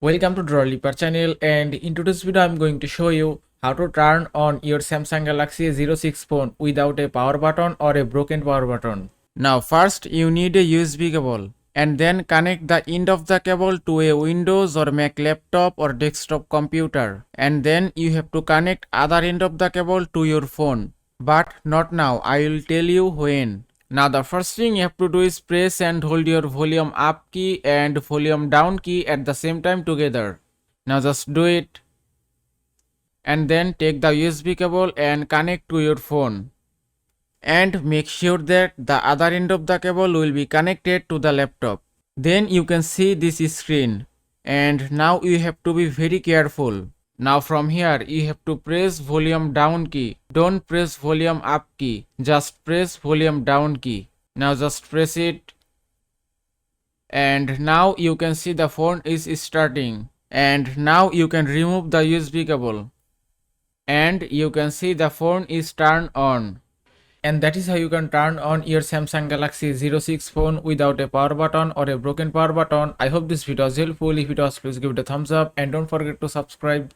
Welcome to Drawliper channel, and in today's video I'm going to show you how to turn on your Samsung Galaxy A06 phone without a power button or a broken power button. Now first you need a USB cable and then connect the end of the cable to a Windows or Mac laptop or desktop computer, and then you have to connect other end of the cable to your phone. But not now, I will tell you when. Now the first thing you have to do is press and hold your volume up key and volume down key at the same time together. Now just do it. And then take the USB cable and connect to your phone. And make sure that the other end of the cable will be connected to the laptop. Then you can see this screen. And now you have to be very careful. Now from here you have to press volume down key. Don't press volume up key. Just press volume down key. Now just press it. And now you can see the phone is starting. And now you can remove the USB cable. And you can see the phone is turned on. And that is how you can turn on your Samsung Galaxy A06 phone without a power button or a broken power button. I hope this video was helpful. If it was, please give it a thumbs up and don't forget to subscribe.